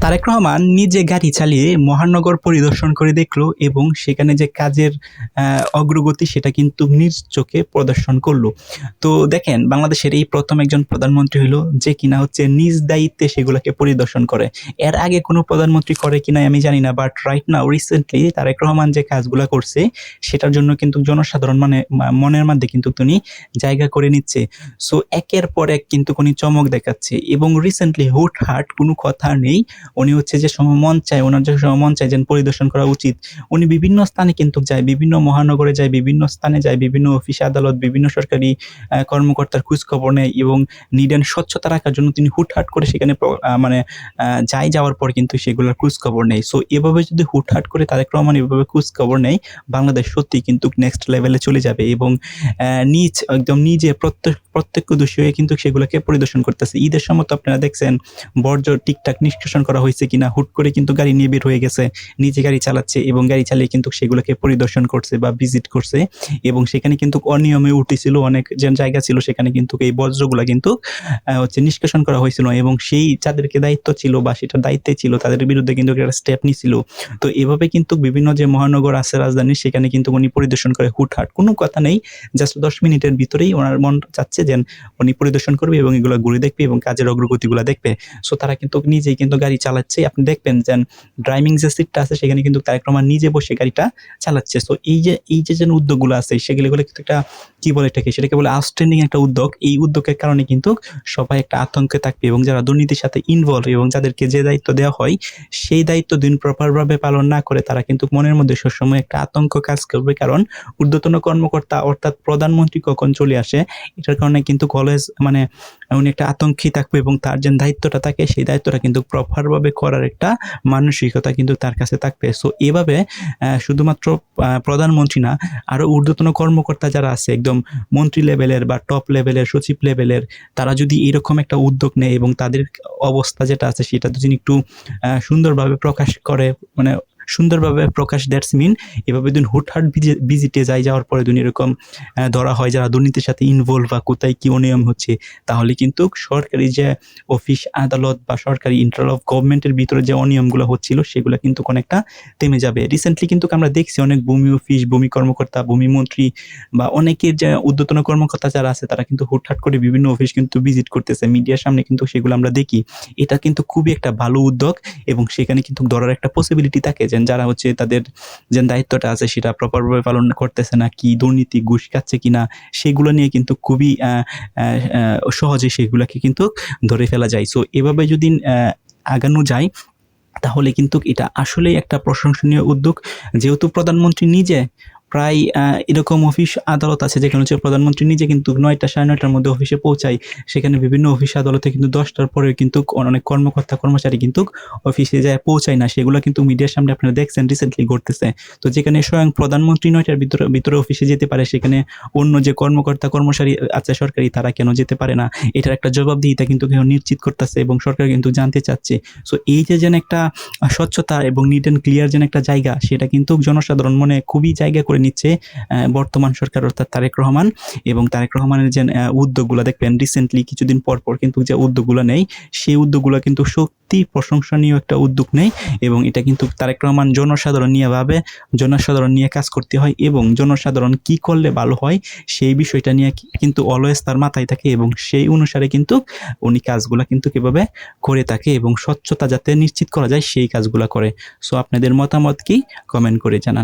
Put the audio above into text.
তারেক রহমান নিজে গাড়ি চালিয়ে মহানগর পরিদর্শন করে দেখলো এবং সেখানে যে কাজের অগ্রগতি সেটা কিন্তু নিজ চোখে প্রদর্শন করলো। তো দেখেন, বাংলাদেশের এই প্রথম একজন প্রধানমন্ত্রী হলো যে কিনা হচ্ছে নিজ দায়িত্বে সেগুলোকে পরিদর্শন করে। এর আগে কোনো প্রধানমন্ত্রী করে কিনা আমি জানি না, but right now recently Tarique Rahman যে কাজগুলো করছে সেটার জন্য কিন্তু জনসাধারণ মনের মধ্যে কিন্তু তিনি জায়গা করে নিচ্ছে। সো একের পর এক কিন্তু উনি চমক দেখাচ্ছে এবং রিসেন্টলি হুটহাট কোনো কথা নেই, উনি হচ্ছে যে সময় মন চায়, ওনার যে সময় মন চায় যেন পরিদর্শন করা উচিত, উনি বিভিন্ন স্থানে কিন্তু যায়, বিভিন্ন মহানগরে যায়, বিভিন্ন স্থানে যায়, বিভিন্ন অফিস আদালত, বিভিন্ন সরকারি কর্মকর্তার খোঁজ খবর নেয় এবং নিড অ্যান্ড স্বচ্ছতা রাখার জন্য তিনি হুটহাট করে সেখানে যাওয়ার পর কিন্তু সেগুলোর খোঁজ খবর নেয়। সো এভাবে যদি হুটহাট করে তারেক রহমান এভাবে খোঁজ খবর নেয়, বাংলাদেশ সত্যি কিন্তু নেক্সট লেভেলে চলে যাবে এবং একদম নিজে প্রত্যক্ষদর্শী হয়ে কিন্তু সেগুলোকে পরিদর্শন করতেছে। ঈদের সময় তো আপনারা দেখছেন বর্জ্য ঠিকঠাক নিষ্কাশন করা হয়েছে কিনা, হুট করে কিন্তু গাড়ি নিয়ে বের হয়ে গেছে, নিজে গাড়ি চালাচ্ছে এবং গাড়ি চালিয়ে কিন্তু সেগুলোকে পরিদর্শন করছে বা ভিজিট করছে এবং সেখানে কিন্তু অনিয়মে উঠেছিল, অনেক যে জায়গা ছিল সেখানে কিন্তু এই বর্জ্যগুলা কিন্তু হচ্ছে নিষ্কাশন করা হয়েছিল এবং সেই যাদেরকে দায়িত্ব ছিল বা সেটার দায়িত্বে ছিল তাদের বিরুদ্ধে কিন্তু একটা স্টেপ নিছিল। তো এভাবে কিন্তু বিভিন্ন যে মহানগর আছে রাজধানী সেখানে কিন্তু উনি পরিদর্শন করে হুটহাট, কোনো কথা নেই, জাস্ট 10 মিনিটের ভিতরেই ওনার মন চাচ্ছে যে উনি পরিদর্শন করবে এবং এগুলো ঘুরে দেখবে এবং কাজের অগ্রগতিগুলো দেখবে। সো তারা কিন্তু নিজেই কিন্তু গাড়ি চালাচ্ছে, আপনি দেখবেন যে ড্রাইভিং যে সিটটা আছে সেখানে কিন্তু তারেক রহমান নিজে বসে গাড়িটা চালাচ্ছে। সো এই যে উদ্যোগগুলো আছে সেগুলো কিন্তু একটা কি বলে সেটাকে বলে আউটস্ট্যান্ডিং একটা উদ্যোগ। এই উদ্যোগের কারণে কিন্তু সবাই একটা আতঙ্কে থাকবে এবং যারা দুর্নীতির সাথে ইনভলভ এবং যাদেরকে যে দায়িত্ব দেওয়া হয় সেই দায়িত্ব দিন প্রপারভাবে পালন না করে তারা কিন্তু মনের মধ্যে সবসময় একটা আতঙ্ক কাজ করবে, কারণ ঊর্ধ্বতন কর্মকর্তা অর্থাৎ প্রধানমন্ত্রী কখন চলে আসে এটার কারণে কিন্তু কলেজ উনি একটা আতঙ্কে থাকবে এবং তার যে দায়িত্বটা থাকে সেই দায়িত্বটা কিন্তু প্রপারভাবে করার একটা মানসিকতা কিন্তু তার কাছে থাকবে। সো এভাবে শুধুমাত্র প্রধানমন্ত্রী না, আরও ঊর্ধ্বতন কর্মকর্তা যারা আছে একদম মন্ত্রী লেভেলের বা টপ লেভেলের, সচিব লেভেলের, তারা যদি এরকম একটা উদ্যোগ নেয় এবং তাদের অবস্থা যেটা আছে সেটা যদি একটু সুন্দরভাবে প্রকাশ করে, সুন্দরভাবে প্রকাশ, দ্যাটস মিন এভাবে দিন হুটহাট ভিজিটে যাওয়ার পরে দিন এরকম ধরা হয় যারা দুর্নীতির সাথে ইনভলভ বা কোথায় কি অনিয়ম হচ্ছে, তাহলে কিন্তু সরকারি যে অফিস আদালত বা সরকারি ইন্টারল অফ গভর্নমেন্টের ভিতরে যে অনিয়মগুলো হচ্ছিল সেগুলো কিন্তু অনেকটা থেমে যাবে। রিসেন্টলি কিন্তু আমরা দেখছি অনেক ভূমি অফিস, ভূমি কর্মকর্তা, ভূমি মন্ত্রী বা অনেকের যে ঊর্ধ্বতন কর্মকর্তা যারা আছে তারা কিন্তু হুটহাট করে বিভিন্ন অফিস কিন্তু ভিজিট করতেছে, মিডিয়ার সামনে কিন্তু সেগুলো আমরা দেখি। এটা কিন্তু খুবই একটা ভালো উদ্যোগ এবং সেখানে কিন্তু ধরার একটা পসিবিলিটি থাকে যে যারা হচ্ছে তাদের যে দায়িত্বটা আছে সেটা প্রপারভাবে পালন করতেছে না, কি দুর্নীতি ঘুষ খাচ্ছে কিনা, সেগুলো নিয়ে কিন্তু খুবই সহজে সেগুলোকে কিন্তু ধরে ফেলা যায়। সো এভাবে যদি আগানো যায় তাহলে কিন্তু এটা আসলেই একটা প্রশংসনীয় উদ্যোগ, যেহেতু প্রধানমন্ত্রী নিজে প্রায় এরকম অফিস আদালত আছে যেখানে হচ্ছে প্রধানমন্ত্রী নিজে কিন্তু 9টা 9:30টার মধ্যে অফিসে পৌঁছায়, সেখানে বিভিন্ন অফিস আদালতে কিন্তু 10টার পরে কিন্তু অনেক কর্মকর্তা কর্মচারী কিন্তু অফিসে যায় পৌঁছায় না, সেগুলো কিন্তু মিডিয়ার সামনে আপনারা দেখছেন রিসেন্টলি ঘটতেছে। তো যেখানে স্বয়ং প্রধানমন্ত্রী 9টার ভিতরে অফিসে যেতে পারে, সেখানে অন্য যে কর্মকর্তা কর্মচারী আছে সরকারি তারা কেন যেতে পারে না, এটার একটা জবাবদিহিতা কিন্তু কেউ নিশ্চিত করতেছে এবং সরকার কিন্তু জানতে চাচ্ছে। সো এই যে যেন একটা স্বচ্ছতা এবং নিট অ্যান্ড ক্লিয়ার যেন একটা জায়গা, সেটা কিন্তু জনসাধারণ মনে খুবই জায়গা করে নিচ্ছে বর্তমান সরকার অর্থাৎ তারেক রহমান। এবং তারেক রহমানের যে উদ্যোগগুলো দেখবেন রিসেন্টলি কিছুদিন পর কিন্তু যে উদ্যোগগুলো নেই সেই উদ্যোগগুলো কিন্তু সত্যি প্রশংসনীয় একটা উদ্যোগ নেই এবং এটা কিন্তু তারেক রহমান জনসাধারণ নিয়ে কাজ করতে হয় এবং জনসাধারণ কি করলে ভালো হয় সেই বিষয়টা নিয়ে কিন্তু অলওয়েজ তার মাথায় থাকে এবং সেই অনুসারে কিন্তু উনি কাজগুলা কিন্তু কিভাবে করে থাকে এবং স্বচ্ছতা যাতে নিশ্চিত করা যায় সেই কাজগুলা করে। সো আপনাদের মতামত কি কমেন্ট করে জানান।